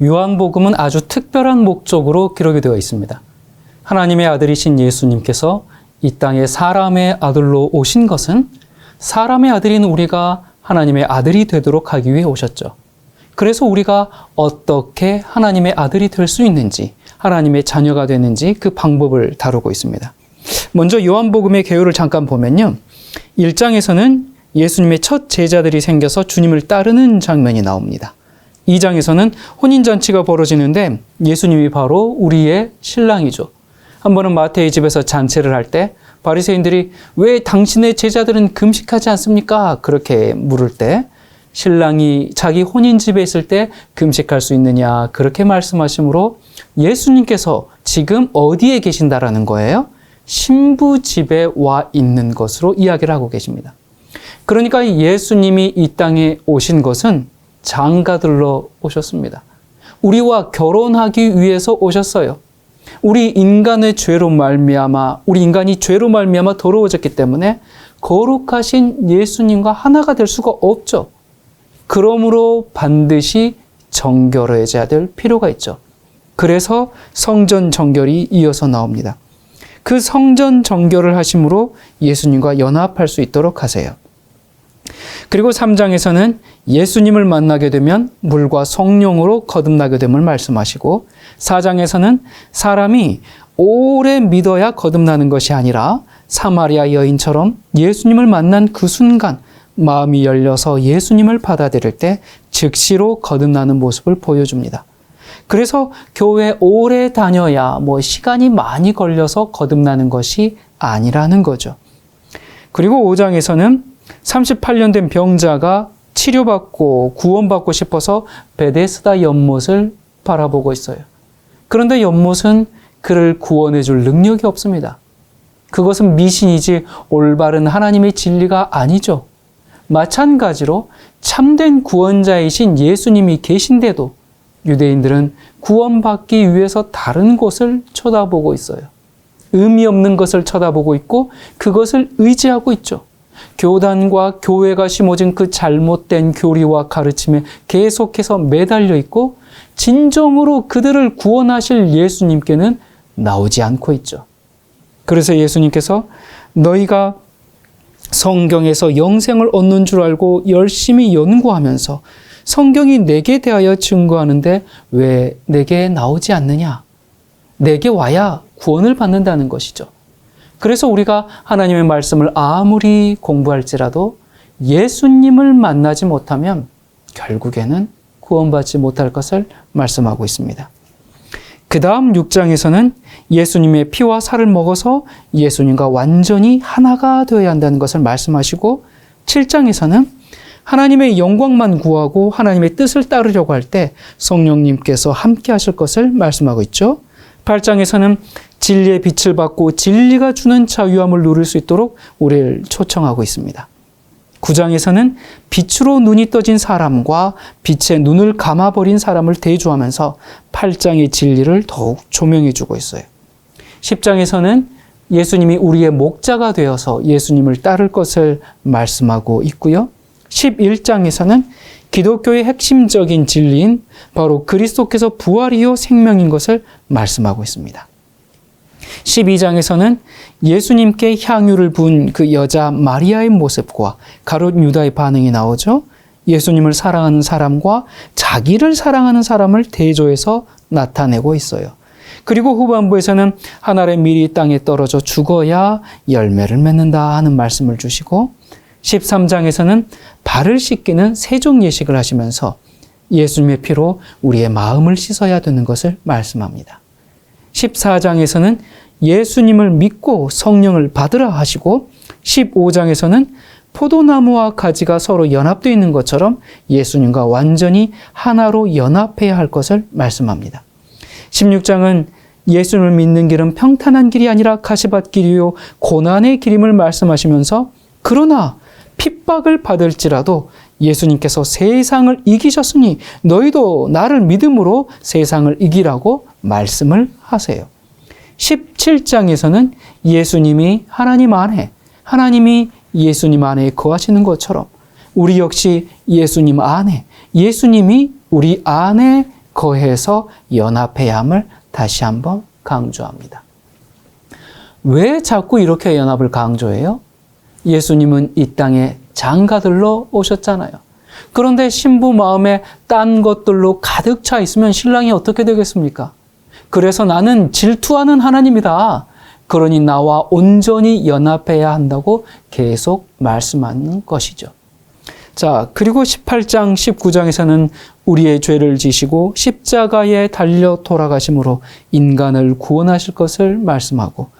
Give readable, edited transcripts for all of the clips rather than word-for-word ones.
요한복음은 아주 특별한 목적으로 기록이 되어 있습니다. 하나님의 아들이신 예수님께서 이 땅에 사람의 아들로 오신 것은 사람의 아들인 우리가 하나님의 아들이 되도록 하기 위해 오셨죠. 그래서 우리가 어떻게 하나님의 아들이 될 수 있는지, 하나님의 자녀가 되는지 그 방법을 다루고 있습니다. 먼저 요한복음의 개요를 잠깐 보면요. 1장에서는 예수님의 첫 제자들이 생겨서 주님을 따르는 장면이 나옵니다. 2장에서는 혼인잔치가 벌어지는데 예수님이 바로 우리의 신랑이죠. 한 번은 마태의 집에서 잔치를 할 때 바리새인들이 왜 당신의 제자들은 금식하지 않습니까? 그렇게 물을 때 신랑이 자기 혼인집에 있을 때 금식할 수 있느냐 그렇게 말씀하시므로 예수님께서 지금 어디에 계신다라는 거예요? 신부 집에 와 있는 것으로 이야기를 하고 계십니다. 그러니까 예수님이 이 땅에 오신 것은 장가들러 오셨습니다. 우리와 결혼하기 위해서 오셨어요. 우리 인간이 죄로 말미암아 더러워졌기 때문에 거룩하신 예수님과 하나가 될 수가 없죠. 그러므로 반드시 정결해져야 될 필요가 있죠. 그래서 성전 정결이 이어서 나옵니다. 그 성전 정결을 하심으로 예수님과 연합할 수 있도록 하세요. 그리고 3장에서는 예수님을 만나게 되면 물과 성령으로 거듭나게 됨을 말씀하시고 4장에서는 사람이 오래 믿어야 거듭나는 것이 아니라 사마리아 여인처럼 예수님을 만난 그 순간 마음이 열려서 예수님을 받아들일 때 즉시로 거듭나는 모습을 보여줍니다. 그래서 교회 오래 다녀야 시간이 많이 걸려서 거듭나는 것이 아니라는 거죠. 그리고 5장에서는 38년 된 병자가 치료받고 구원받고 싶어서 베데스다 연못을 바라보고 있어요. 그런데 연못은 그를 구원해 줄 능력이 없습니다. 그것은 미신이지 올바른 하나님의 진리가 아니죠. 마찬가지로 참된 구원자이신 예수님이 계신데도 유대인들은 구원받기 위해서 다른 곳을 쳐다보고 있어요. 의미 없는 것을 쳐다보고 있고 그것을 의지하고 있죠. 교단과 교회가 심어진 그 잘못된 교리와 가르침에 계속해서 매달려 있고 진정으로 그들을 구원하실 예수님께는 나오지 않고 있죠. 그래서 예수님께서 너희가 성경에서 영생을 얻는 줄 알고 열심히 연구하면서 성경이 내게 대하여 증거하는데 왜 내게 나오지 않느냐? 내게 와야 구원을 받는다는 것이죠. 그래서 우리가 하나님의 말씀을 아무리 공부할지라도 예수님을 만나지 못하면 결국에는 구원받지 못할 것을 말씀하고 있습니다. 그 다음 6장에서는 예수님의 피와 살을 먹어서 예수님과 완전히 하나가 되어야 한다는 것을 말씀하시고 7장에서는 하나님의 영광만 구하고 하나님의 뜻을 따르려고 할 때 성령님께서 함께 하실 것을 말씀하고 있죠. 8장에서는 진리의 빛을 받고 진리가 주는 자유함을 누릴 수 있도록 우리를 초청하고 있습니다. 9장에서는 빛으로 눈이 떠진 사람과 빛에 눈을 감아버린 사람을 대조하면서 8장의 진리를 더욱 조명해 주고 있어요. 10장에서는 예수님이 우리의 목자가 되어서 예수님을 따를 것을 말씀하고 있고요. 11장에서는 기독교의 핵심적인 진리인 바로 그리스도께서 부활이요 생명인 것을 말씀하고 있습니다. 12장에서는 예수님께 향유를 부은 그 여자 마리아의 모습과 가룟 유다의 반응이 나오죠. 예수님을 사랑하는 사람과 자기를 사랑하는 사람을 대조해서 나타내고 있어요. 그리고 후반부에서는 한 알의 밀이 땅에 떨어져 죽어야 열매를 맺는다 하는 말씀을 주시고 13장에서는 발을 씻기는 세종 예식을 하시면서 예수님의 피로 우리의 마음을 씻어야 되는 것을 말씀합니다. 14장에서는 예수님을 믿고 성령을 받으라 하시고 15장에서는 포도나무와 가지가 서로 연합되어 있는 것처럼 예수님과 완전히 하나로 연합해야 할 것을 말씀합니다. 16장은 예수님을 믿는 길은 평탄한 길이 아니라 가시밭길이요 고난의 길임을 말씀하시면서 그러나 핍박을 받을지라도 예수님께서 세상을 이기셨으니 너희도 나를 믿음으로 세상을 이기라고 말씀을 하세요. 17장에서는 예수님이 하나님 안에, 하나님이 예수님 안에 거하시는 것처럼 우리 역시 예수님 안에, 예수님이 우리 안에 거해서 연합해야 함을 다시 한번 강조합니다. 왜 자꾸 이렇게 연합을 강조해요? 예수님은 이 땅에 장가들러 오셨잖아요. 그런데 신부 마음에 딴 것들로 가득 차 있으면 신랑이 어떻게 되겠습니까? 그래서 나는 질투하는 하나님이다. 그러니 나와 온전히 연합해야 한다고 계속 말씀하는 것이죠. 자, 그리고 18장, 19장에서는 우리의 죄를 지시고 십자가에 달려 돌아가심으로 인간을 구원하실 것을 말씀하고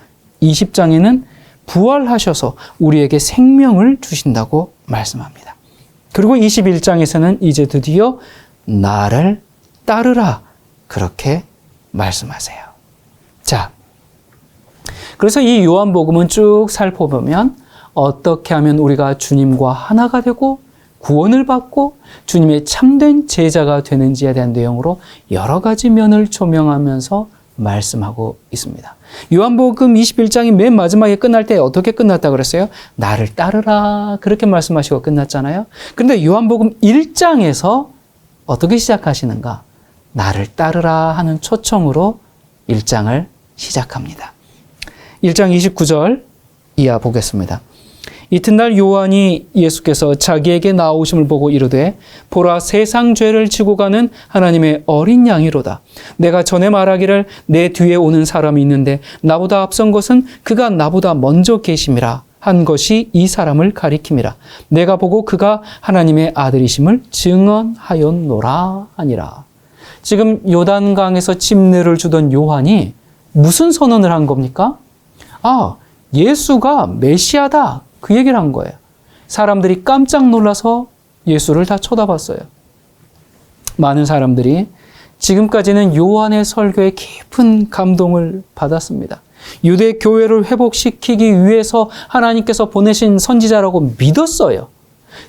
20장에는 부활하셔서 우리에게 생명을 주신다고 말씀합니다. 그리고 21장에서는 이제 드디어 나를 따르라 그렇게 말씀하세요. 자, 그래서 이 요한복음은 쭉 살펴보면 어떻게 하면 우리가 주님과 하나가 되고 구원을 받고 주님의 참된 제자가 되는지에 대한 내용으로 여러 가지 면을 조명하면서 말씀하고 있습니다. 요한복음 21장이 맨 마지막에 끝날 때 어떻게 끝났다 그랬어요? 나를 따르라 그렇게 말씀하시고 끝났잖아요. 그런데 요한복음 1장에서 어떻게 시작하시는가? 나를 따르라 하는 초청으로 1장을 시작합니다. 1장 29절 이하 보겠습니다. 이튿날 요한이 예수께서 자기에게 나오심을 보고 이르되 보라 세상 죄를 지고 가는 하나님의 어린 양이로다. 내가 전에 말하기를 내 뒤에 오는 사람이 있는데 나보다 앞선 것은 그가 나보다 먼저 계심이라 한 것이 이 사람을 가리킴이라. 내가 보고 그가 하나님의 아들이심을 증언하였노라 하니라. 지금 요단강에서 침례를 주던 요한이 무슨 선언을 한 겁니까? 아, 예수가 메시아다. 그 얘기를 한 거예요. 사람들이 깜짝 놀라서 예수를 다 쳐다봤어요. 많은 사람들이 지금까지는 요한의 설교에 깊은 감동을 받았습니다. 유대 교회를 회복시키기 위해서 하나님께서 보내신 선지자라고 믿었어요.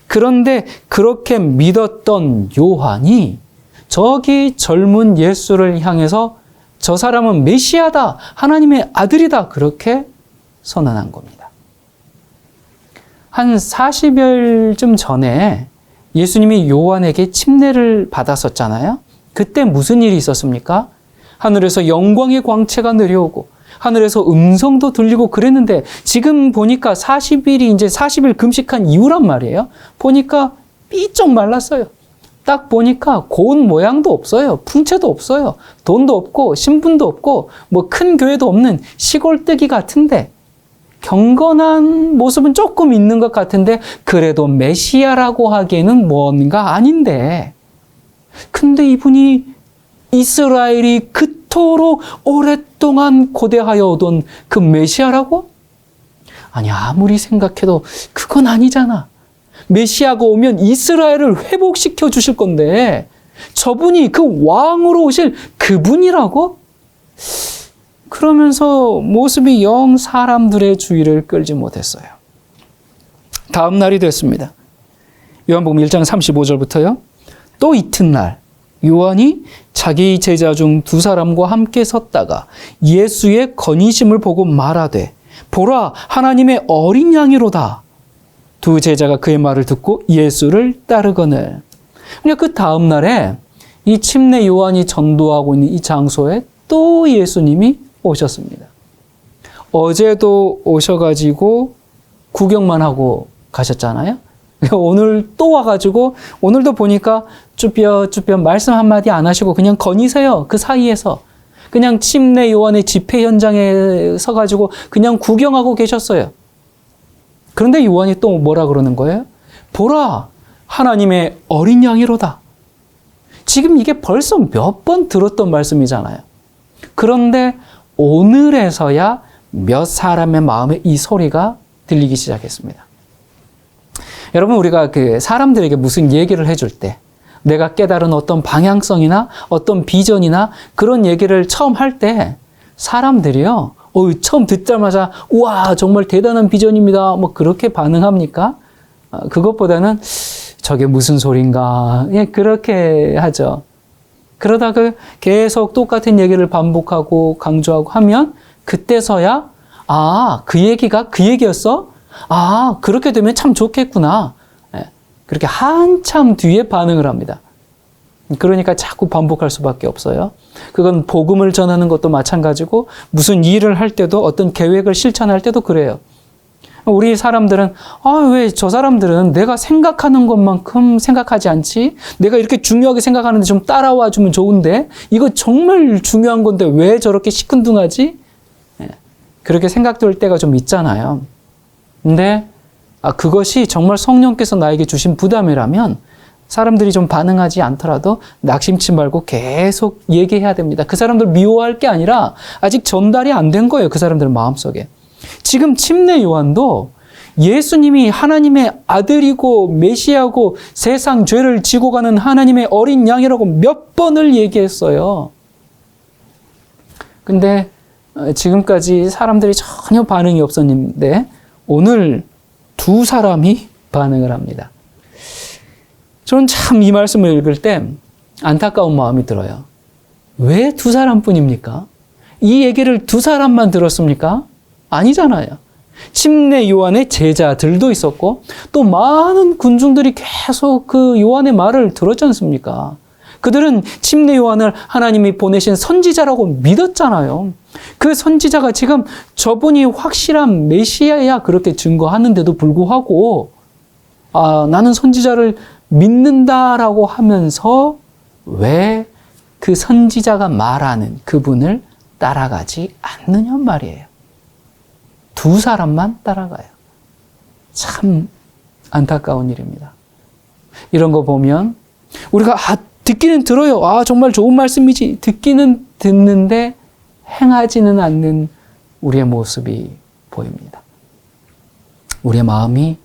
그런데 그렇게 믿었던 요한이 저기 젊은 예수를 향해서 저 사람은 메시아다, 하나님의 아들이다 그렇게 선언한 겁니다. 한 40여일쯤 전에 예수님이 요한에게 침례를 받았었잖아요. 그때 무슨 일이 있었습니까? 하늘에서 영광의 광채가 내려오고 하늘에서 음성도 들리고 그랬는데 지금 보니까 40일이 이제 40일 금식한 이후란 말이에요. 보니까 삐쩍 말랐어요. 딱 보니까 고운 모양도 없어요. 풍채도 없어요. 돈도 없고 신분도 없고 뭐 큰 교회도 없는 시골뜨기 같은데 경건한 모습은 조금 있는 것 같은데 그래도 메시아라고 하기에는 뭔가 아닌데 근데 이분이 이스라엘이 그토록 오랫동안 고대하여 오던 그 메시아라고? 아니 아무리 생각해도 그건 아니잖아. 메시아가 오면 이스라엘을 회복시켜 주실 건데 저분이 그 왕으로 오실 그분이라고? 그러면서 모습이 영 사람들의 주의를 끌지 못했어요. 다음 날이 됐습니다. 요한복음 1장 35절부터요. 또 이튿날 요한이 자기 제자 중 두 사람과 함께 섰다가 예수의 건의심을 보고 말하되 보라 하나님의 어린 양이로다. 두 제자가 그의 말을 듣고 예수를 따르거늘. 그러니까 그 다음 날에 이 침례 요한이 전도하고 있는 이 장소에 또 예수님이 오셨습니다. 어제도 오셔가지고 구경만 하고 가셨잖아요. 오늘 또 와가지고 오늘도 보니까 쭈뼛쭈뼛 말씀 한마디 안 하시고 그냥 거니세요. 그 사이에서 그냥 침례 요한의 집회 현장에 서가지고 그냥 구경하고 계셨어요. 그런데 요한이 또 뭐라 그러는 거예요? 보라 하나님의 어린 양이로다. 지금 이게 벌써 몇 번 들었던 말씀이잖아요. 그런데 오늘에서야 몇 사람의 마음에 이 소리가 들리기 시작했습니다. 여러분 우리가 그 사람들에게 무슨 얘기를 해줄 때 내가 깨달은 어떤 방향성이나 어떤 비전이나 그런 얘기를 처음 할 때 사람들이요 처음 듣자마자 우와 정말 대단한 비전입니다 뭐 그렇게 반응합니까? 그것보다는 저게 무슨 소린가 그렇게 하죠. 그러다가 계속 똑같은 얘기를 반복하고 강조하고 하면 그때서야 그 얘기가 그 얘기였어? 그렇게 되면 참 좋겠구나. 그렇게 한참 뒤에 반응을 합니다. 그러니까 자꾸 반복할 수밖에 없어요. 그건 복음을 전하는 것도 마찬가지고 무슨 일을 할 때도 어떤 계획을 실천할 때도 그래요. 우리 사람들은 왜 저 사람들은 내가 생각하는 것만큼 생각하지 않지? 내가 이렇게 중요하게 생각하는데 좀 따라와 주면 좋은데 이거 정말 중요한 건데 왜 저렇게 시큰둥하지? 그렇게 생각될 때가 좀 있잖아요. 근데 그것이 정말 성령께서 나에게 주신 부담이라면 사람들이 좀 반응하지 않더라도 낙심치 말고 계속 얘기해야 됩니다. 그 사람들 미워할 게 아니라 아직 전달이 안 된 거예요. 그 사람들 마음속에. 지금 침례 요한도 예수님이 하나님의 아들이고 메시아고 세상 죄를 지고 가는 하나님의 어린 양이라고 몇 번을 얘기했어요. 근데 지금까지 사람들이 전혀 반응이 없었는데 오늘 두 사람이 반응을 합니다. 저는 참 이 말씀을 읽을 때 안타까운 마음이 들어요. 왜 두 사람뿐입니까? 이 얘기를 두 사람만 들었습니까? 아니잖아요. 침례 요한의 제자들도 있었고 또 많은 군중들이 계속 그 요한의 말을 들었지 않습니까? 그들은 침례 요한을 하나님이 보내신 선지자라고 믿었잖아요. 그 선지자가 지금 저분이 확실한 메시아야 그렇게 증거하는데도 불구하고 나는 선지자를 믿는다라고 하면서 왜 그 선지자가 말하는 그분을 따라가지 않느냐 말이에요. 두 사람만 따라가요. 참 안타까운 일입니다. 이런 거 보면 우리가 듣기는 들어요. 정말 좋은 말씀이지. 듣기는 듣는데 행하지는 않는 우리의 모습이 보입니다. 우리의 마음이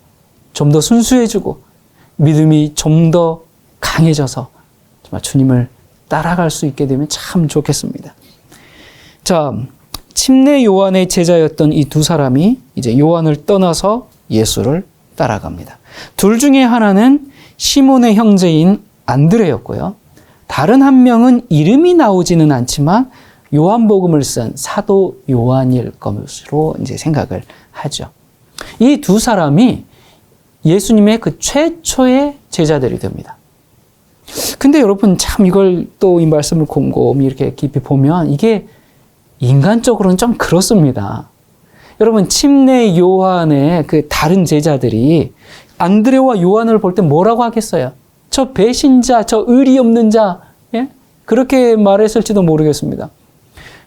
좀 더 순수해지고 믿음이 좀 더 강해져서 정말 주님을 따라갈 수 있게 되면 참 좋겠습니다. 자, 침례 요한의 제자였던 이 두 사람이 이제 요한을 떠나서 예수를 따라갑니다. 둘 중에 하나는 시몬의 형제인 안드레였고요. 다른 한 명은 이름이 나오지는 않지만 요한복음을 쓴 사도 요한일 것으로 이제 생각을 하죠. 이 두 사람이 예수님의 그 최초의 제자들이 됩니다. 근데 여러분 참 이걸 또 이 말씀을 곰곰이 이렇게 깊이 보면 이게 인간적으로는 좀 그렇습니다. 여러분 침례 요한의 그 다른 제자들이 안드레와 요한을 볼 때 뭐라고 하겠어요? 저 배신자, 저 의리 없는 자, 예? 그렇게 말했을지도 모르겠습니다.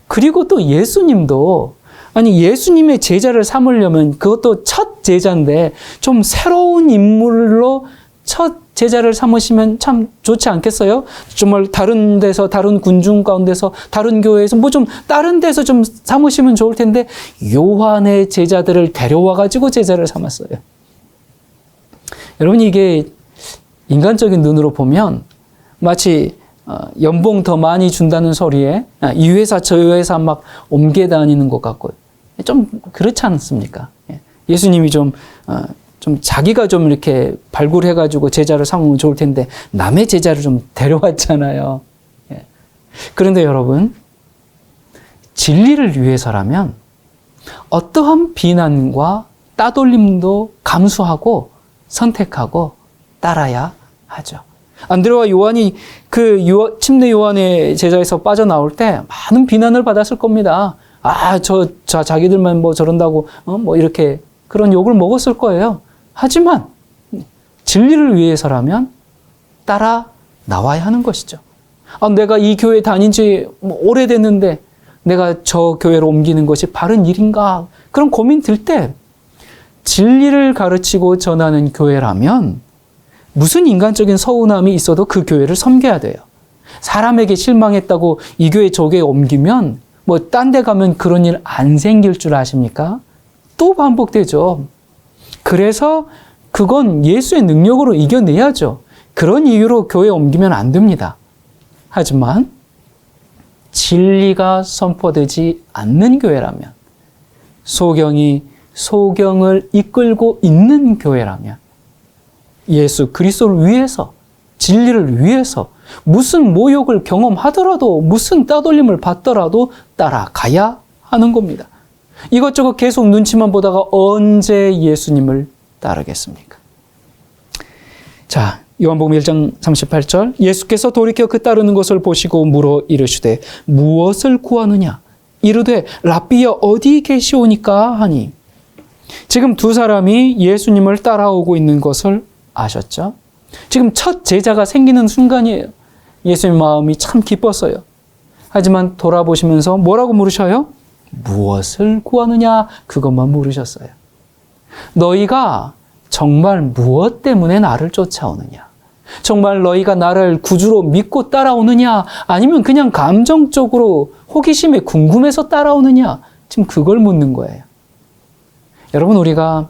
그리고 또 예수님도 예수님의 제자를 삼으려면 그것도 첫 제자인데 좀 새로운 인물로 첫 제자를 삼으시면 참 좋지 않겠어요? 정말 다른 데서, 다른 군중 가운데서, 다른 교회에서 좀 다른 데서 좀 삼으시면 좋을 텐데 요한의 제자들을 데려와가지고 제자를 삼았어요. 여러분 이게 인간적인 눈으로 보면 마치 연봉 더 많이 준다는 소리에 이 회사 저 회사 막 옮겨 다니는 것 같고 좀 그렇지 않습니까? 예수님이 좀 자기가 좀 이렇게 발굴해가지고 제자를 삼으면 좋을 텐데 남의 제자를 좀 데려왔잖아요. 그런데 여러분 진리를 위해서라면 어떠한 비난과 따돌림도 감수하고 선택하고 따라야 하죠. 안드레와 요한이 그 침례 요한의 제자에서 빠져나올 때 많은 비난을 받았을 겁니다. 자기들만 저런다고 이렇게 그런 욕을 먹었을 거예요. 하지만 진리를 위해서라면 따라 나와야 하는 것이죠. 내가 이 교회 다닌 지 오래됐는데 내가 저 교회로 옮기는 것이 바른 일인가? 그런 고민 들 때 진리를 가르치고 전하는 교회라면 무슨 인간적인 서운함이 있어도 그 교회를 섬겨야 돼요. 사람에게 실망했다고 이 교회 저 교회 옮기면 딴 데 가면 그런 일 안 생길 줄 아십니까? 또 반복되죠. 그래서 그건 예수의 능력으로 이겨내야죠. 그런 이유로 교회 옮기면 안 됩니다. 하지만 진리가 선포되지 않는 교회라면, 소경이 소경을 이끌고 있는 교회라면 예수 그리스도를 위해서, 진리를 위해서 무슨 모욕을 경험하더라도 무슨 따돌림을 받더라도 따라가야 하는 겁니다. 이것저것 계속 눈치만 보다가 언제 예수님을 따르겠습니까? 자, 요한복음 1장 38절 예수께서 돌이켜 그 따르는 것을 보시고 물어 이르시되 무엇을 구하느냐 이르되 랍비여 어디 계시오니까 하니 지금 두 사람이 예수님을 따라오고 있는 것을 아셨죠? 지금 첫 제자가 생기는 순간이에요. 예수님 마음이 참 기뻤어요. 하지만 돌아보시면서 뭐라고 물으셔요? 무엇을 구하느냐 그것만 물으셨어요. 너희가 정말 무엇 때문에 나를 쫓아오느냐? 정말 너희가 나를 구주로 믿고 따라오느냐? 아니면 그냥 감정적으로 호기심에 궁금해서 따라오느냐? 지금 그걸 묻는 거예요. 여러분, 우리가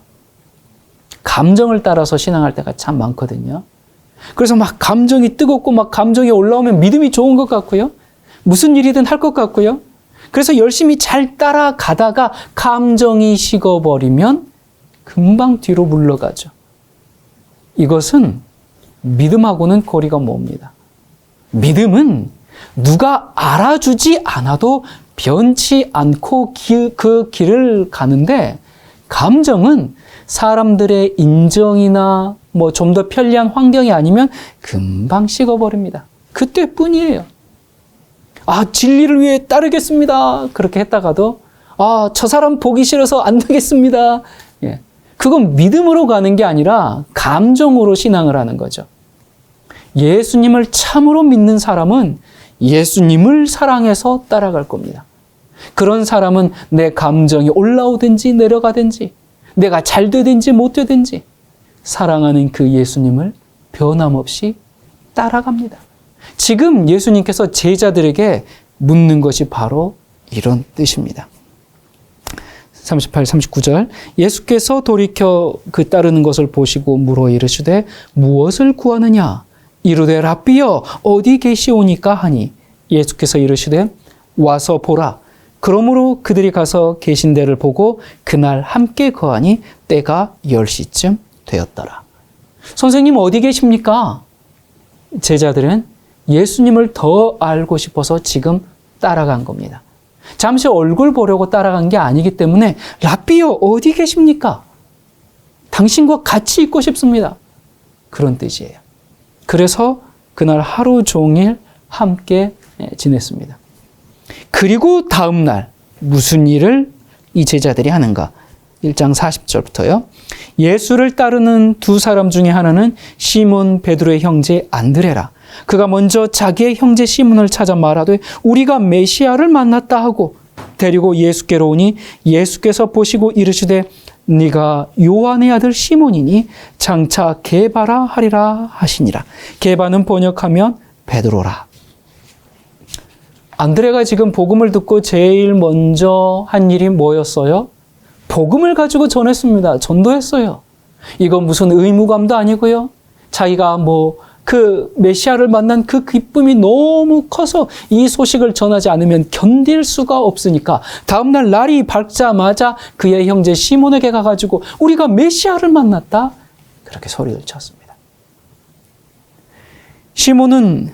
감정을 따라서 신앙할 때가 참 많거든요. 그래서 막 감정이 뜨겁고 막 감정이 올라오면 믿음이 좋은 것 같고요. 무슨 일이든 할 것 같고요. 그래서 열심히 잘 따라가다가 감정이 식어버리면 금방 뒤로 물러가죠. 이것은 믿음하고는 거리가 멉니다. 믿음은 누가 알아주지 않아도 변치 않고 그 길을 가는데, 감정은 사람들의 인정이나 뭐 좀 더 편리한 환경이 아니면 금방 식어버립니다. 그때뿐이에요. 진리를 위해 따르겠습니다. 그렇게 했다가도 저 사람 보기 싫어서 안 되겠습니다. 예. 그건 믿음으로 가는 게 아니라 감정으로 신앙을 하는 거죠. 예수님을 참으로 믿는 사람은 예수님을 사랑해서 따라갈 겁니다. 그런 사람은 내 감정이 올라오든지 내려가든지, 내가 잘 되든지 못 되든지 사랑하는 그 예수님을 변함없이 따라갑니다. 지금 예수님께서 제자들에게 묻는 것이 바로 이런 뜻입니다. 38, 39절 예수께서 돌이켜 그 따르는 것을 보시고 물어 이르시되 무엇을 구하느냐 이르되 랍비여 어디 계시오니까 하니 예수께서 이르시되 와서 보라. 그러므로 그들이 가서 계신 데를 보고 그날 함께 거하니 때가 10시쯤 되었더라. 선생님 어디 계십니까? 제자들은 예수님을 더 알고 싶어서 지금 따라간 겁니다. 잠시 얼굴 보려고 따라간 게 아니기 때문에 랍비여 어디 계십니까? 당신과 같이 있고 싶습니다. 그런 뜻이에요. 그래서 그날 하루 종일 함께 지냈습니다. 그리고 다음 날 무슨 일을 이 제자들이 하는가? 1장 40절부터요. 예수를 따르는 두 사람 중에 하나는 시몬 베드로의 형제 안드레라. 그가 먼저 자기의 형제 시몬을 찾아 말하되 우리가 메시아를 만났다 하고 데리고 예수께로 오니 예수께서 보시고 이르시되 네가 요한의 아들 시몬이니 장차 게바라 하리라 하시니라. 게바는 번역하면 베드로라. 안드레가 지금 복음을 듣고 제일 먼저 한 일이 뭐였어요? 복음을 가지고 전했습니다. 전도했어요. 이건 무슨 의무감도 아니고요. 자기가 그 메시아를 만난 그 기쁨이 너무 커서 이 소식을 전하지 않으면 견딜 수가 없으니까 다음날 날이 밝자마자 그의 형제 시몬에게 가가지고 우리가 메시아를 만났다. 그렇게 소리를 쳤습니다. 시몬은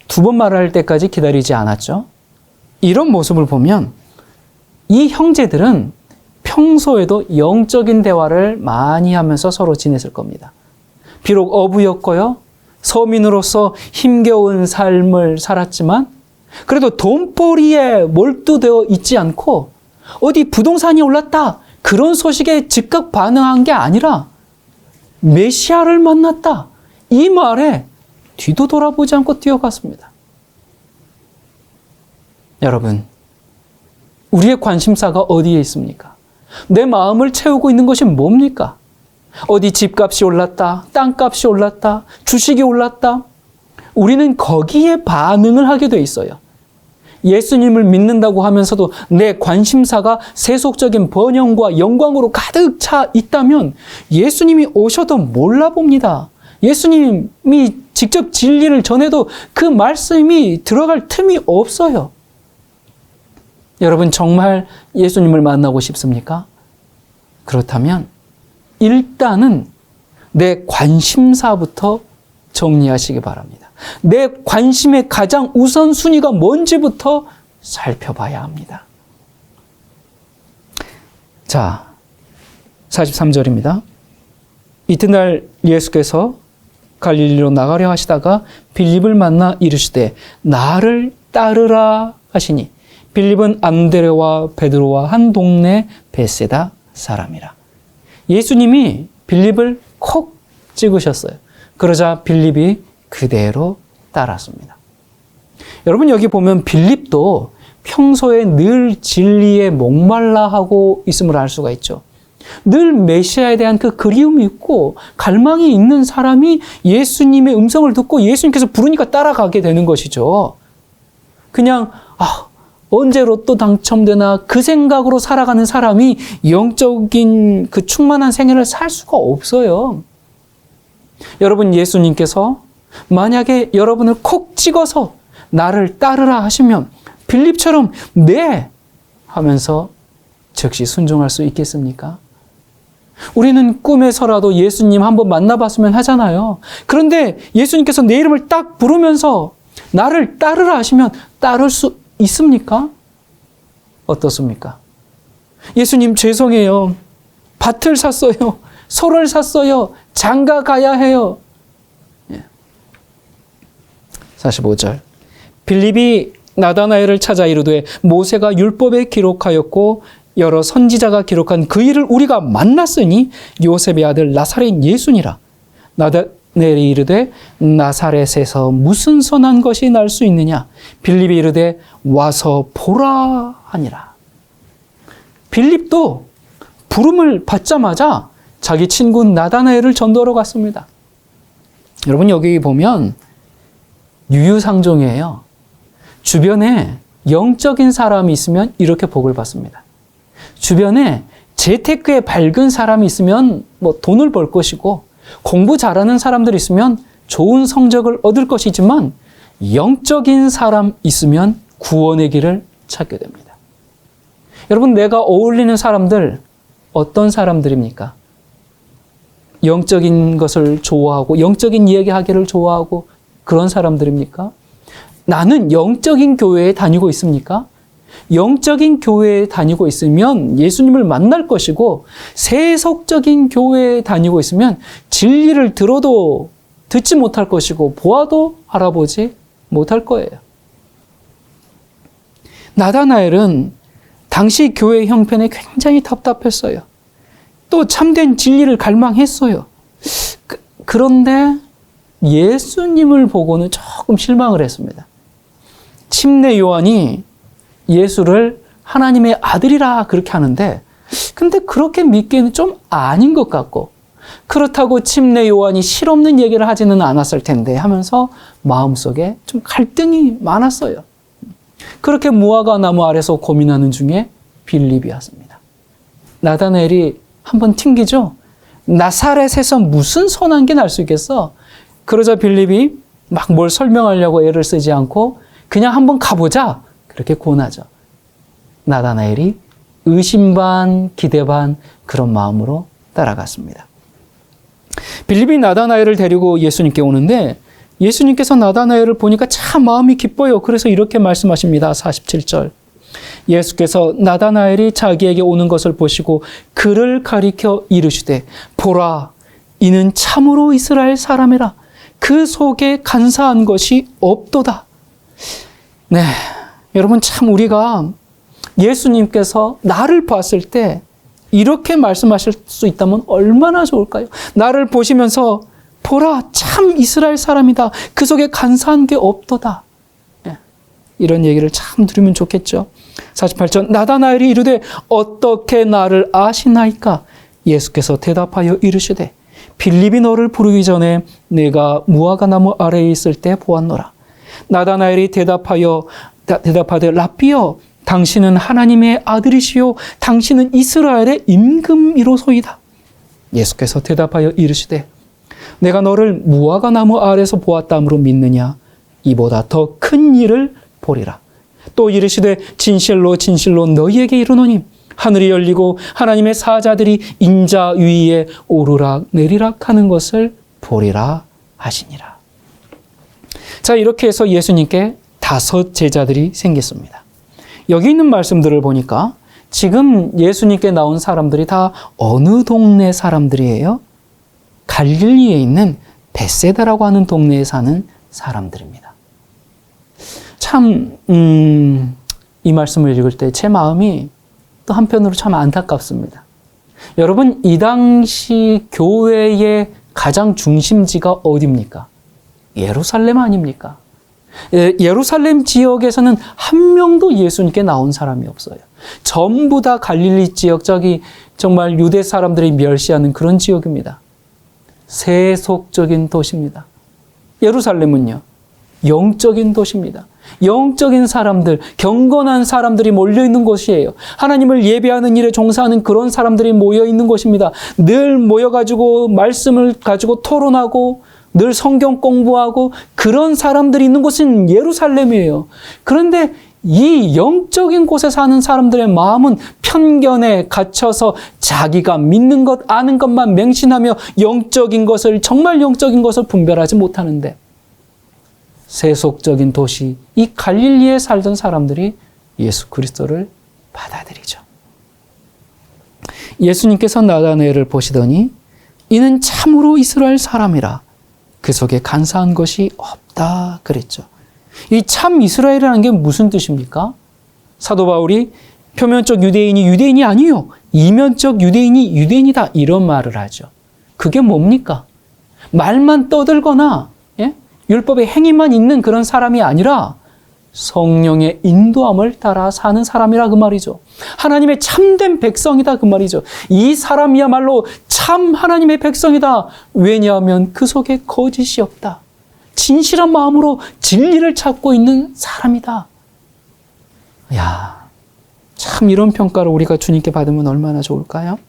두 번 말할 때까지 기다리지 않았죠. 이런 모습을 보면 이 형제들은 평소에도 영적인 대화를 많이 하면서 서로 지냈을 겁니다. 비록 어부였고요. 서민으로서 힘겨운 삶을 살았지만 그래도 돈벌이에 몰두되어 있지 않고 어디 부동산이 올랐다 그런 소식에 즉각 반응한 게 아니라 메시아를 만났다 이 말에 뒤도 돌아보지 않고 뛰어갔습니다. 여러분, 우리의 관심사가 어디에 있습니까? 내 마음을 채우고 있는 것이 뭡니까? 어디 집값이 올랐다, 땅값이 올랐다, 주식이 올랐다. 우리는 거기에 반응을 하게 돼 있어요. 예수님을 믿는다고 하면서도 내 관심사가 세속적인 번영과 영광으로 가득 차 있다면 예수님이 오셔도 몰라봅니다. 예수님이 직접 진리를 전해도 그 말씀이 들어갈 틈이 없어요. 여러분 정말 예수님을 만나고 싶습니까? 그렇다면 일단은 내 관심사부터 정리하시기 바랍니다. 내 관심의 가장 우선순위가 뭔지부터 살펴봐야 합니다. 자, 43절입니다. 이튿날 예수께서 갈릴리로 나가려 하시다가 빌립을 만나 이르시되 나를 따르라 하시니 빌립은 안드레와 베드로와 한 동네 베세다 사람이라. 예수님이 빌립을 콕 찍으셨어요. 그러자 빌립이 그대로 따랐습니다. 여러분, 여기 보면 빌립도 평소에 늘 진리에 목말라 하고 있음을 알 수가 있죠. 늘 메시아에 대한 그 그리움이 있고 갈망이 있는 사람이 예수님의 음성을 듣고 예수님께서 부르니까 따라가게 되는 것이죠. 그냥 언제 로또 당첨되나 그 생각으로 살아가는 사람이 영적인 그 충만한 생애를 살 수가 없어요. 여러분, 예수님께서 만약에 여러분을 콕 찍어서 나를 따르라 하시면 빌립처럼 네 하면서 즉시 순종할 수 있겠습니까? 우리는 꿈에서라도 예수님 한번 만나봤으면 하잖아요. 그런데 예수님께서 내 이름을 딱 부르면서 나를 따르라 하시면 따를 수 있습니까? 어떻습니까? 예수님 죄송해요. 밭을 샀어요. 소를 샀어요. 장가 가야 해요. 45절. 빌립이 나다나엘을 찾아 이르되 모세가 율법에 기록하였고 여러 선지자가 기록한 그 일을 우리가 만났으니 요셉의 아들 나사렛 예수니라. 나다나엘이 이르되 나사렛에서 무슨 선한 것이 날 수 있느냐? 빌립이 이르되 와서 보라 하니라. 빌립도 부름을 받자마자 자기 친구 나다나엘을 전도하러 갔습니다. 여러분, 여기 보면 유유상종이에요. 주변에 영적인 사람이 있으면 이렇게 복을 받습니다. 주변에 재테크에 밝은 사람이 있으면 돈을 벌 것이고 공부 잘하는 사람들이 있으면 좋은 성적을 얻을 것이지만 영적인 사람 있으면 구원의 길을 찾게 됩니다. 여러분, 내가 어울리는 사람들 어떤 사람들입니까? 영적인 것을 좋아하고 영적인 이야기하기를 좋아하고 그런 사람들입니까? 나는 영적인 교회에 다니고 있습니까? 영적인 교회에 다니고 있으면 예수님을 만날 것이고 세속적인 교회에 다니고 있으면 진리를 들어도 듣지 못할 것이고 보아도 알아보지 못할 거예요. 나다나엘은 당시 교회 형편에 굉장히 답답했어요. 또 참된 진리를 갈망했어요. 그런데 예수님을 보고는 조금 실망을 했습니다. 침례 요한이 예수를 하나님의 아들이라 그렇게 하는데 근데 그렇게 믿기에는 좀 아닌 것 같고 그렇다고 침례 요한이 실없는 얘기를 하지는 않았을 텐데 하면서 마음속에 좀 갈등이 많았어요. 그렇게 무화과 나무 아래서 고민하는 중에 빌립이었습니다. 나다나엘이 한번 튕기죠. 나사렛에서 무슨 선한 게 날 수 있겠어? 그러자 빌립이 막 뭘 설명하려고 애를 쓰지 않고 그냥 한번 가보자 그렇게 권하죠. 나다나엘이 의심 반 기대 반 그런 마음으로 따라갔습니다. 빌립이 나다나엘을 데리고 예수님께 오는데 예수님께서 나다나엘을 보니까 참 마음이 기뻐요. 그래서 이렇게 말씀하십니다. 47절. 예수께서 나다나엘이 자기에게 오는 것을 보시고 그를 가리켜 이르시되 보라, 이는 참으로 이스라엘 사람이라. 그 속에 간사한 것이 없도다. 네, 여러분, 참 우리가 예수님께서 나를 봤을 때 이렇게 말씀하실 수 있다면 얼마나 좋을까요? 나를 보시면서 보라, 참 이스라엘 사람이다. 그 속에 간사한 게 없도다. 네, 이런 얘기를 참 들으면 좋겠죠. 48절. 나다나엘이 이르되 어떻게 나를 아시나이까? 예수께서 대답하여 이르시되 빌립이 너를 부르기 전에 내가 무화과 나무 아래에 있을 때 보았노라. 나다나엘이 대답하되 라삐여, 당신은 하나님의 아들이시요 당신은 이스라엘의 임금이로소이다. 예수께서 대답하여 이르시되 내가 너를 무화과 나무 아래에서 보았다므로 믿느냐? 이보다 더 큰 일을 보리라. 또 이르시되 진실로 진실로 너희에게 이르노니 하늘이 열리고 하나님의 사자들이 인자 위에 오르락 내리락 하는 것을 보리라 하시니라. 자, 이렇게 해서 예수님께 5 제자들이 생겼습니다. 여기 있는 말씀들을 보니까 지금 예수님께 나온 사람들이 다 어느 동네 사람들이에요? 갈릴리에 있는 베세다라고 하는 동네에 사는 사람들입니다. 참, 이 말씀을 읽을 때 제 마음이 또 한편으로 참 안타깝습니다. 여러분, 이 당시 교회의 가장 중심지가 어디입니까? 예루살렘 아닙니까? 예루살렘 지역에서는 한 명도 예수님께 나온 사람이 없어요. 전부 다 갈릴리 지역, 저기 정말 유대 사람들이 멸시하는 그런 지역입니다. 세속적인 도시입니다. 예루살렘은요, 영적인 도시입니다. 영적인 사람들, 경건한 사람들이 몰려있는 곳이에요. 하나님을 예배하는 일에 종사하는 그런 사람들이 모여있는 곳입니다. 늘 모여가지고 말씀을 가지고 토론하고 늘 성경 공부하고 그런 사람들이 있는 곳은 예루살렘이에요. 그런데 이 영적인 곳에 사는 사람들의 마음은 편견에 갇혀서 자기가 믿는 것, 아는 것만 맹신하며 영적인 것을, 정말 영적인 것을 분별하지 못하는데, 세속적인 도시, 이 갈릴리에 살던 사람들이 예수 그리스도를 받아들이죠. 예수님께서 나다나엘을 보시더니 이는 참으로 이스라엘 사람이라 그 속에 간사한 것이 없다 그랬죠. 이 참 이스라엘이라는 게 무슨 뜻입니까? 사도 바울이 표면적 유대인이 유대인이 아니요, 이면적 유대인이 유대인이다, 이런 말을 하죠. 그게 뭡니까? 말만 떠들거나 율법의 행위만 있는 그런 사람이 아니라 성령의 인도함을 따라 사는 사람이라 그 말이죠. 하나님의 참된 백성이다 그 말이죠. 이 사람이야말로 참 하나님의 백성이다. 왜냐하면 그 속에 거짓이 없다. 진실한 마음으로 진리를 찾고 있는 사람이다. 야, 참 이런 평가를 우리가 주님께 받으면 얼마나 좋을까요?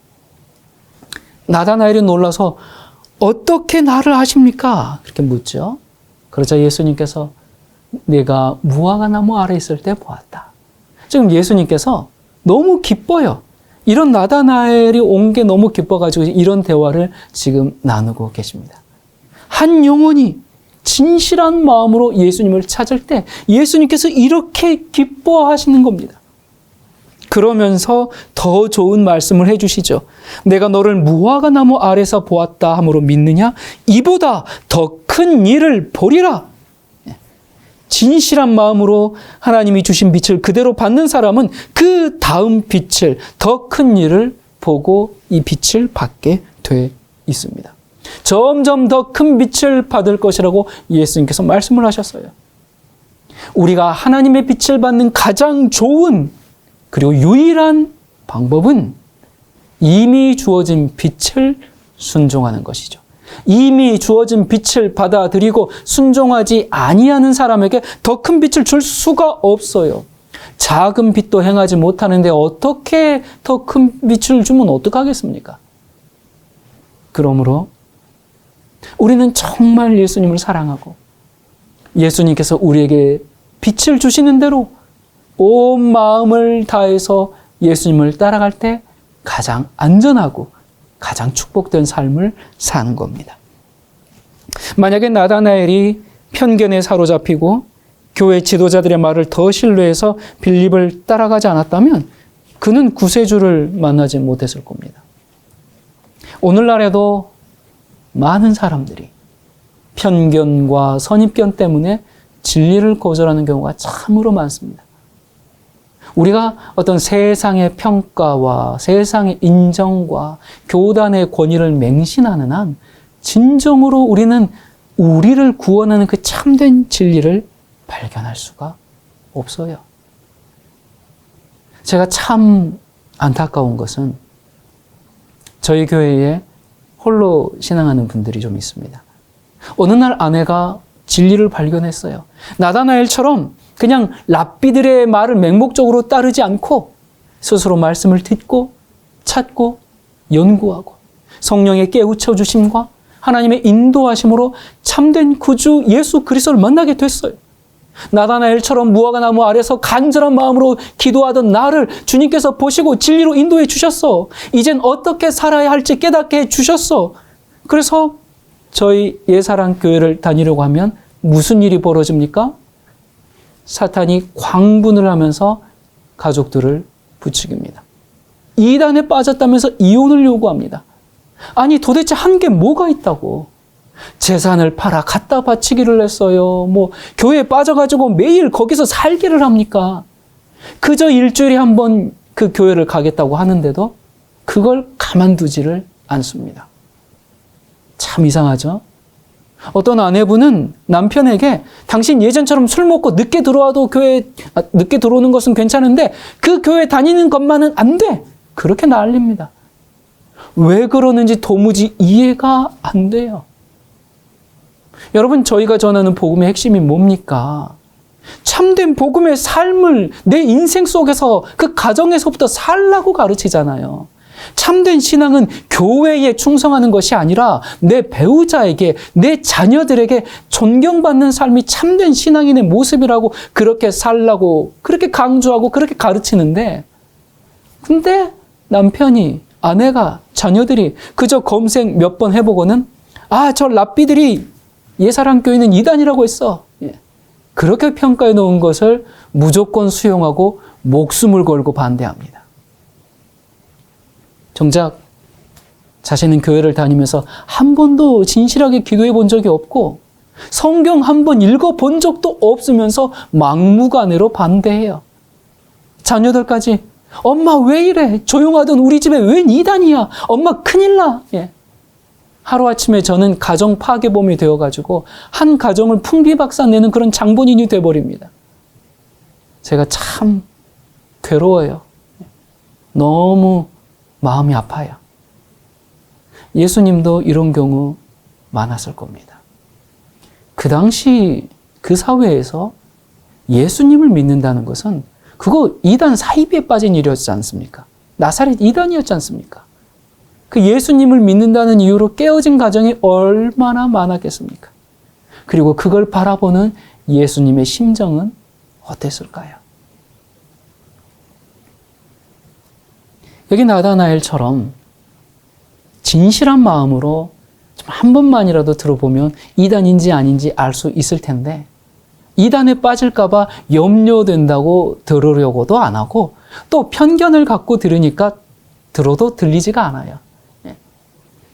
나다나엘이 놀라서 어떻게 나를 아십니까? 그렇게 묻죠. 그러자 예수님께서 내가 무화과 나무 아래 있을 때 보았다. 지금 예수님께서 너무 기뻐요. 이런 나다나엘이 온 게 너무 기뻐가지고 이런 대화를 지금 나누고 계십니다. 한 영혼이 진실한 마음으로 예수님을 찾을 때 예수님께서 이렇게 기뻐하시는 겁니다. 그러면서 더 좋은 말씀을 해주시죠. 내가 너를 무화과 나무 아래서 보았다 함으로 믿느냐? 이보다 더 큰 일을 보리라. 진실한 마음으로 하나님이 주신 빛을 그대로 받는 사람은 그 다음 빛을, 더 큰 일을 보고 이 빛을 받게 돼 있습니다. 점점 더 큰 빛을 받을 것이라고 예수님께서 말씀을 하셨어요. 우리가 하나님의 빛을 받는 가장 좋은 그리고 유일한 방법은 이미 주어진 빛을 순종하는 것이죠. 이미 주어진 빛을 받아들이고 순종하지 아니하는 사람에게 더 큰 빛을 줄 수가 없어요. 작은 빛도 행하지 못하는데 어떻게 더 큰 빛을 주면 어떡하겠습니까? 그러므로 우리는 정말 예수님을 사랑하고 예수님께서 우리에게 빛을 주시는 대로 온 마음을 다해서 예수님을 따라갈 때 가장 안전하고 가장 축복된 삶을 사는 겁니다. 만약에 나다나엘이 편견에 사로잡히고 교회 지도자들의 말을 더 신뢰해서 빌립을 따라가지 않았다면 그는 구세주를 만나지 못했을 겁니다. 오늘날에도 많은 사람들이 편견과 선입견 때문에 진리를 거절하는 경우가 참으로 많습니다. 우리가 어떤 세상의 평가와 세상의 인정과 교단의 권위를 맹신하는 한 진정으로 우리는 우리를 구원하는 그 참된 진리를 발견할 수가 없어요. 제가 참 안타까운 것은 저희 교회에 홀로 신앙하는 분들이 좀 있습니다. 어느 날 아내가 진리를 발견했어요. 나다나엘처럼 그냥 랍비들의 말을 맹목적으로 따르지 않고 스스로 말씀을 듣고 찾고 연구하고 성령의 깨우쳐 주심과 하나님의 인도하심으로 참된 구주 예수 그리스도를 만나게 됐어요. 나다나엘처럼 무화과 나무 아래서 간절한 마음으로 기도하던 나를 주님께서 보시고 진리로 인도해 주셨어. 이젠 어떻게 살아야 할지 깨닫게 해 주셨어. 그래서 저희 예사랑 교회를 다니려고 하면 무슨 일이 벌어집니까? 사탄이 광분을 하면서 가족들을 부추깁니다. 이단에 빠졌다면서 이혼을 요구합니다. 아니 도대체 한 게 뭐가 있다고? 재산을 팔아 갖다 바치기를 했어요. 뭐 교회에 빠져가지고 매일 거기서 살기를 합니까? 그저 일주일에 한 번 그 교회를 가겠다고 하는데도 그걸 가만두지를 않습니다. 참 이상하죠? 어떤 아내분은 남편에게 당신 예전처럼 술 먹고 늦게 들어와도 늦게 들어오는 것은 괜찮은데 그 교회 다니는 것만은 안 돼. 그렇게 난립니다. 왜 그러는지 도무지 이해가 안 돼요. 여러분, 저희가 전하는 복음의 핵심이 뭡니까? 참된 복음의 삶을 내 인생 속에서 그 가정에서부터 살라고 가르치잖아요. 참된 신앙은 교회에 충성하는 것이 아니라 내 배우자에게, 내 자녀들에게 존경받는 삶이 참된 신앙인의 모습이라고 그렇게 살라고 그렇게 강조하고 그렇게 가르치는데, 근데 남편이, 아내가, 자녀들이 그저 검색 몇 번 해보고는 저 랍비들이 예사랑교회는 이단이라고 했어. 그렇게 평가해 놓은 것을 무조건 수용하고 목숨을 걸고 반대합니다. 정작 자신은 교회를 다니면서 한 번도 진실하게 기도해 본 적이 없고 성경 한 번 읽어 본 적도 없으면서 막무가내로 반대해요. 자녀들까지 엄마 왜 이래? 조용하던 우리 집에 웬 이단이야? 엄마 큰일 나. 하루아침에 저는 가정 파괴범이 되어가지고 한 가정을 풍비박산내는 그런 장본인이 돼버립니다. 제가 참 괴로워요. 너무 마음이 아파요. 예수님도 이런 경우 많았을 겁니다. 그 당시 그 사회에서 예수님을 믿는다는 것은 그거 이단 사이비에 빠진 일이었지 않습니까? 나사렛 이단이었지 않습니까? 그 예수님을 믿는다는 이유로 깨어진 가정이 얼마나 많았겠습니까? 그리고 그걸 바라보는 예수님의 심정은 어땠을까요? 여기 나다나엘처럼 진실한 마음으로 한 번만이라도 들어보면 이단인지 아닌지 알 수 있을 텐데 이단에 빠질까 봐 염려된다고 들으려고도 안 하고 또 편견을 갖고 들으니까 들어도 들리지가 않아요.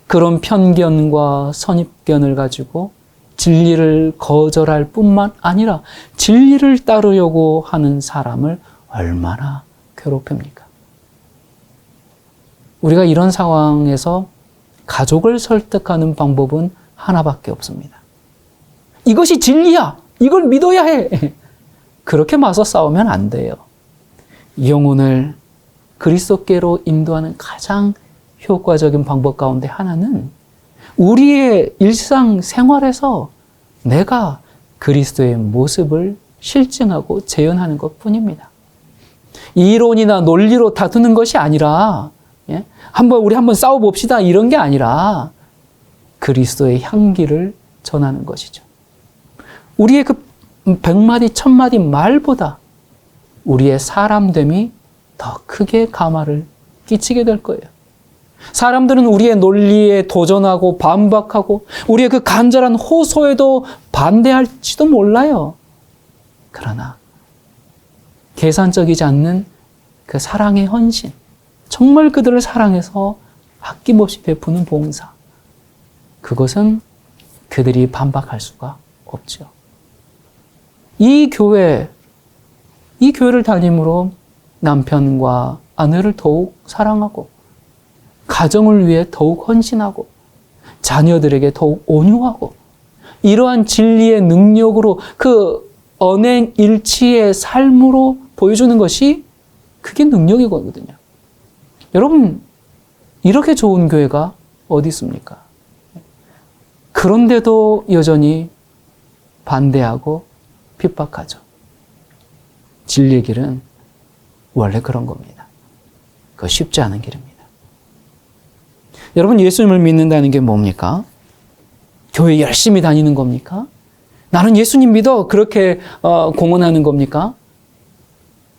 그런 편견과 선입견을 가지고 진리를 거절할 뿐만 아니라 진리를 따르려고 하는 사람을 얼마나 괴롭힙니까? 우리가 이런 상황에서 가족을 설득하는 방법은 하나밖에 없습니다. 이것이 진리야! 이걸 믿어야 해! 그렇게 맞서 싸우면 안 돼요. 영혼을 그리스도께로 인도하는 가장 효과적인 방법 가운데 하나는 우리의 일상 생활에서 내가 그리스도의 모습을 실증하고 재현하는 것뿐입니다. 이론이나 논리로 다투는 것이 아니라 우리 한번 싸워봅시다 이런 게 아니라 그리스도의 향기를 전하는 것이죠. 우리의 그 100마디 1000마디 말보다 우리의 사람됨이 더 크게 감화를 끼치게 될 거예요. 사람들은 우리의 논리에 도전하고 반박하고 우리의 그 간절한 호소에도 반대할지도 몰라요. 그러나 계산적이지 않는 그 사랑의 헌신, 정말 그들을 사랑해서 아낌없이 베푸는 봉사, 그것은 그들이 반박할 수가 없죠. 이 교회를 다님으로 남편과 아내를 더욱 사랑하고 가정을 위해 더욱 헌신하고 자녀들에게 더욱 온유하고 이러한 진리의 능력으로 그 언행일치의 삶으로 보여주는 것이 그게 능력이거든요. 여러분, 이렇게 좋은 교회가 어디 있습니까? 그런데도 여전히 반대하고 핍박하죠. 진리의 길은 원래 그런 겁니다. 그거 쉽지 않은 길입니다. 여러분, 예수님을 믿는다는 게 뭡니까? 교회 열심히 다니는 겁니까? 나는 예수님 믿어 그렇게 공언하는 겁니까?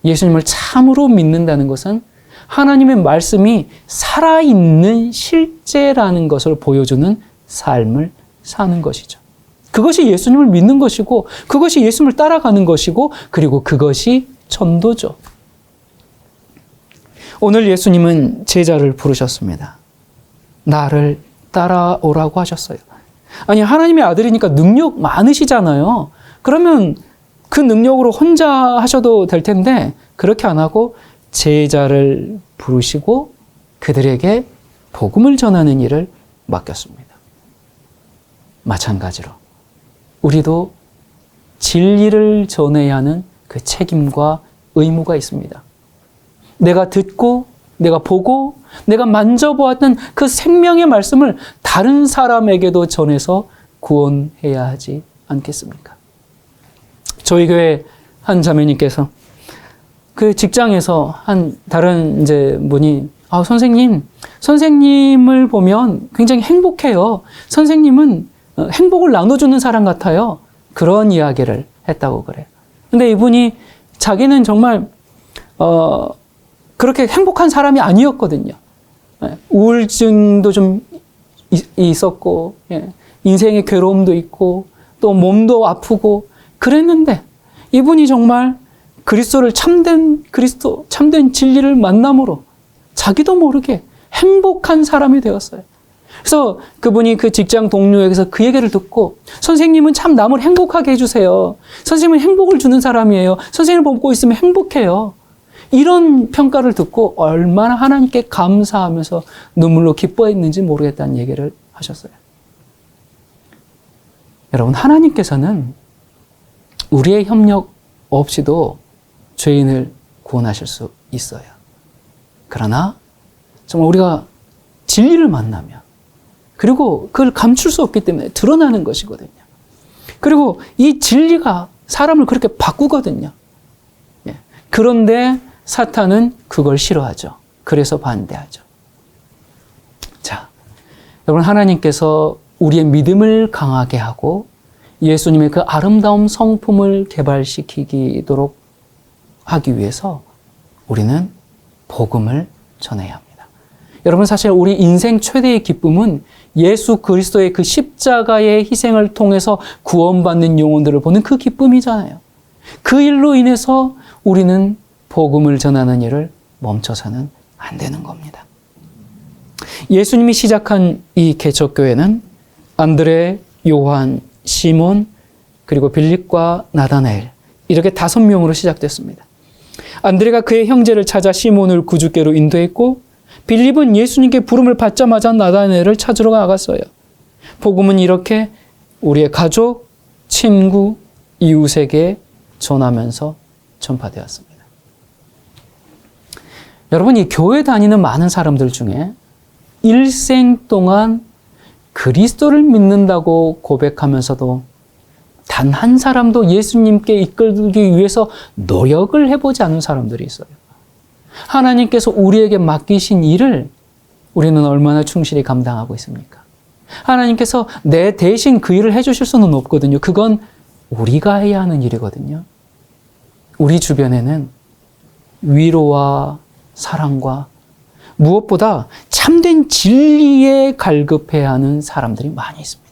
예수님을 참으로 믿는다는 것은 하나님의 말씀이 살아있는 실제라는 것을 보여주는 삶을 사는 것이죠. 그것이 예수님을 믿는 것이고 그것이 예수님을 따라가는 것이고 그리고 그것이 전도죠. 오늘 예수님은 제자를 부르셨습니다. 나를 따라오라고 하셨어요. 아니, 하나님의 아들이니까 능력 많으시잖아요. 그러면 그 능력으로 혼자 하셔도 될 텐데 그렇게 안 하고 제자를 부르시고 그들에게 복음을 전하는 일을 맡겼습니다. 마찬가지로 우리도 진리를 전해야 하는 그 책임과 의무가 있습니다. 내가 듣고 내가 보고 내가 만져보았던 그 생명의 말씀을 다른 사람에게도 전해서 구원해야 하지 않겠습니까? 저희 교회 한 자매님께서 그 직장에서 한 다른 이제 분이 선생님을 보면 굉장히 행복해요. 선생님은 행복을 나눠주는 사람 같아요. 그런 이야기를 했다고 그래요. 근데 이분이 자기는 정말 그렇게 행복한 사람이 아니었거든요. 우울증도 좀 있었고, 인생의 괴로움도 있고, 또 몸도 아프고 그랬는데 이분이 정말 그리스도를 참된 진리를 만남으로 자기도 모르게 행복한 사람이 되었어요. 그래서 그분이 그 직장 동료에게서 그 얘기를 듣고 선생님은 참 남을 행복하게 해주세요. 선생님은 행복을 주는 사람이에요. 선생님을 보고 있으면 행복해요. 이런 평가를 듣고 얼마나 하나님께 감사하면서 눈물로 기뻐했는지 모르겠다는 얘기를 하셨어요. 여러분, 하나님께서는 우리의 협력 없이도 죄인을 구원하실 수 있어요. 그러나 정말 우리가 진리를 만나면 그리고 그걸 감출 수 없기 때문에 드러나는 것이거든요. 그리고 이 진리가 사람을 그렇게 바꾸거든요. 그런데 사탄은 그걸 싫어하죠. 그래서 반대하죠. 자, 여러분, 하나님께서 우리의 믿음을 강하게 하고 예수님의 그 아름다운 성품을 개발시키도록 하기 위해서 우리는 복음을 전해야 합니다. 여러분, 사실 우리 인생 최대의 기쁨은 예수 그리스도의 그 십자가의 희생을 통해서 구원받는 영혼들을 보는 그 기쁨이잖아요. 그 일로 인해서 우리는 복음을 전하는 일을 멈춰서는 안 되는 겁니다. 예수님이 시작한 이 개척교회는 안드레, 요한, 시몬, 그리고 빌립과 나다나엘 이렇게 5명으로 시작됐습니다. 안드레가 그의 형제를 찾아 시몬을 구주께로 인도했고 빌립은 예수님께 부름을 받자마자 나다나엘을 찾으러 나갔어요. 복음은 이렇게 우리의 가족, 친구, 이웃에게 전하면서 전파되었습니다. 여러분, 이 교회 다니는 많은 사람들 중에 일생 동안 그리스도를 믿는다고 고백하면서도 단 한 사람도 예수님께 이끌기 위해서 노력을 해보지 않은 사람들이 있어요. 하나님께서 우리에게 맡기신 일을 우리는 얼마나 충실히 감당하고 있습니까? 하나님께서 내 대신 그 일을 해주실 수는 없거든요. 그건 우리가 해야 하는 일이거든요. 우리 주변에는 위로와 사랑과 무엇보다 참된 진리에 갈급해야 하는 사람들이 많이 있습니다.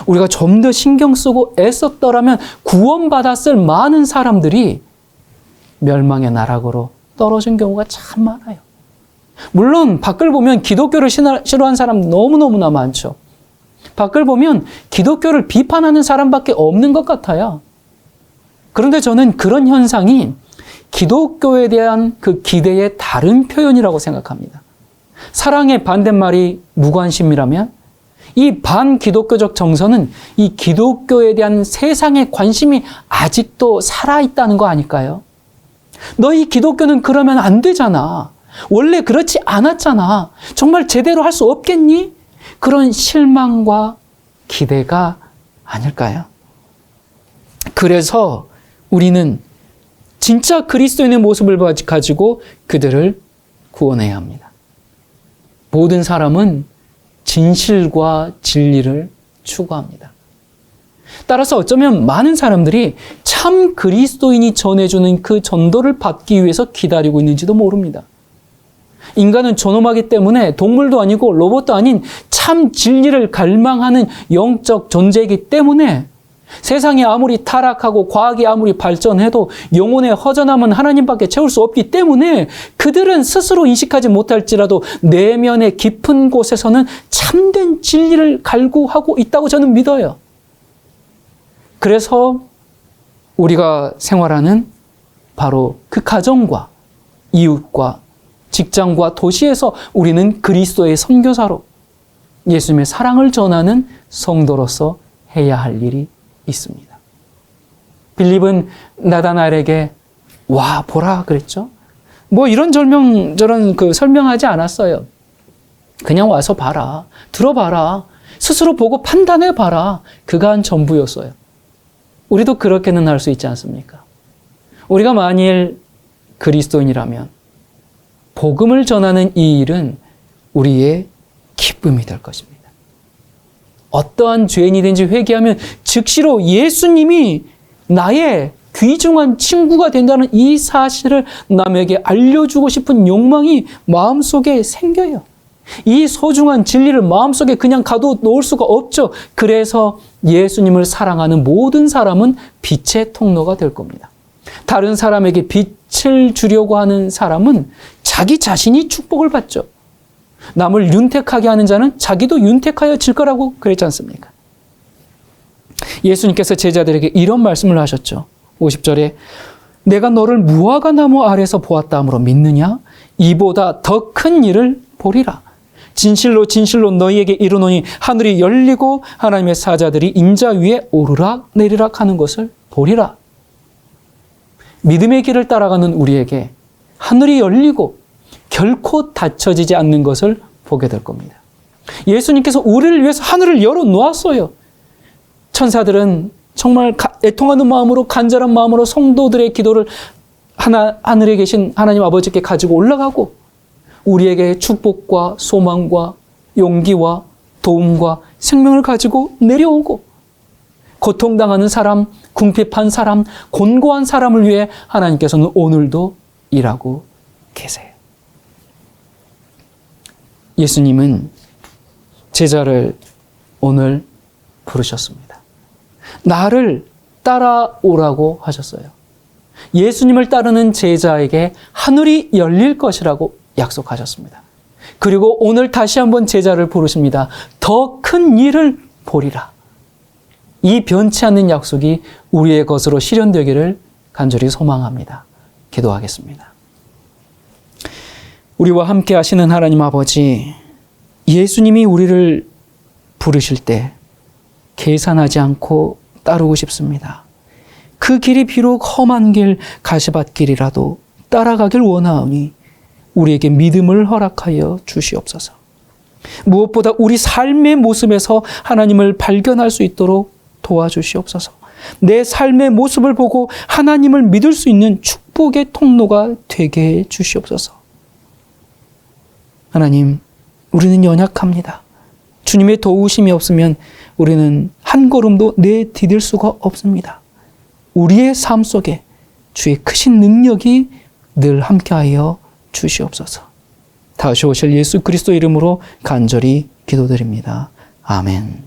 우리가 좀 더 신경 쓰고 애썼더라면 구원받았을 많은 사람들이 멸망의 나락으로 떨어진 경우가 참 많아요. 물론 밖을 보면 기독교를 싫어하는 사람 너무너무나 많죠. 밖을 보면 기독교를 비판하는 사람밖에 없는 것 같아요. 그런데 저는 그런 현상이 기독교에 대한 그 기대의 다른 표현이라고 생각합니다. 사랑의 반대말이 무관심이라면 이 반기독교적 정서는 이 기독교에 대한 세상의 관심이 아직도 살아있다는 거 아닐까요? 너희 기독교는 그러면 안 되잖아. 원래 그렇지 않았잖아. 정말 제대로 할 수 없겠니? 그런 실망과 기대가 아닐까요? 그래서 우리는 진짜 그리스도인의 모습을 가지고 그들을 구원해야 합니다. 모든 사람은 진실과 진리를 추구합니다. 따라서 어쩌면 많은 사람들이 참 그리스도인이 전해주는 그 전도를 받기 위해서 기다리고 있는지도 모릅니다. 인간은 존엄하기 때문에 동물도 아니고 로봇도 아닌 참 진리를 갈망하는 영적 존재이기 때문에 세상이 아무리 타락하고 과학이 아무리 발전해도 영혼의 허전함은 하나님밖에 채울 수 없기 때문에 그들은 스스로 인식하지 못할지라도 내면의 깊은 곳에서는 참된 진리를 갈구하고 있다고 저는 믿어요. 그래서 우리가 생활하는 바로 그 가정과 이웃과 직장과 도시에서 우리는 그리스도의 선교사로 예수님의 사랑을 전하는 성도로서 해야 할 일이 있습니다. 빌립은 나다나엘에게 와 보라 그랬죠. 뭐 이런저런 설명하지 않았어요. 그냥 와서 봐라, 들어봐라, 스스로 보고 판단해봐라. 그가 한 전부였어요. 우리도 그렇게는 할 수 있지 않습니까? 우리가 만일 그리스도인이라면 복음을 전하는 이 일은 우리의 기쁨이 될 것입니다. 어떠한 죄인이든지 회개하면 즉시로 예수님이 나의 귀중한 친구가 된다는 이 사실을 남에게 알려주고 싶은 욕망이 마음속에 생겨요. 이 소중한 진리를 마음속에 그냥 가둬놓을 수가 없죠. 그래서 예수님을 사랑하는 모든 사람은 빛의 통로가 될 겁니다. 다른 사람에게 빛을 주려고 하는 사람은 자기 자신이 축복을 받죠. 남을 윤택하게 하는 자는 자기도 윤택하여질 거라고 그랬지 않습니까? 예수님께서 제자들에게 이런 말씀을 하셨죠. 50절에 내가 너를 무화과 나무 아래서 보았다 함으로 믿느냐? 이보다 더 큰 일을 보리라. 진실로 진실로 너희에게 이르노니 하늘이 열리고 하나님의 사자들이 인자 위에 오르락 내리락 하는 것을 보리라. 믿음의 길을 따라가는 우리에게 하늘이 열리고 결코 닫혀지지 않는 것을 보게 될 겁니다. 예수님께서 우리를 위해서 하늘을 열어놓았어요. 천사들은 정말 애통하는 마음으로 간절한 마음으로 성도들의 기도를 하늘에 계신 하나님 아버지께 가지고 올라가고 우리에게 축복과 소망과 용기와 도움과 생명을 가지고 내려오고 고통당하는 사람, 궁핍한 사람, 곤고한 사람을 위해 하나님께서는 오늘도 일하고 계세요. 예수님은 제자를 오늘 부르셨습니다. 나를 따라오라고 하셨어요. 예수님을 따르는 제자에게 하늘이 열릴 것이라고 약속하셨습니다. 그리고 오늘 다시 한번 제자를 부르십니다. 더 큰 일을 보리라. 이 변치 않는 약속이 우리의 것으로 실현되기를 간절히 소망합니다. 기도하겠습니다. 우리와 함께 하시는 하나님 아버지, 예수님이 우리를 부르실 때 계산하지 않고 따르고 싶습니다. 그 길이 비록 험한 길, 가시밭길이라도 따라가길 원하오니 우리에게 믿음을 허락하여 주시옵소서. 무엇보다 우리 삶의 모습에서 하나님을 발견할 수 있도록 도와주시옵소서. 내 삶의 모습을 보고 하나님을 믿을 수 있는 축복의 통로가 되게 해 주시옵소서. 하나님, 우리는 연약합니다. 주님의 도우심이 없으면 우리는 한 걸음도 내디딜 수가 없습니다. 우리의 삶 속에 주의 크신 능력이 늘 함께하여 주시옵소서. 다시 오실 예수 그리스도 이름으로 간절히 기도드립니다. 아멘.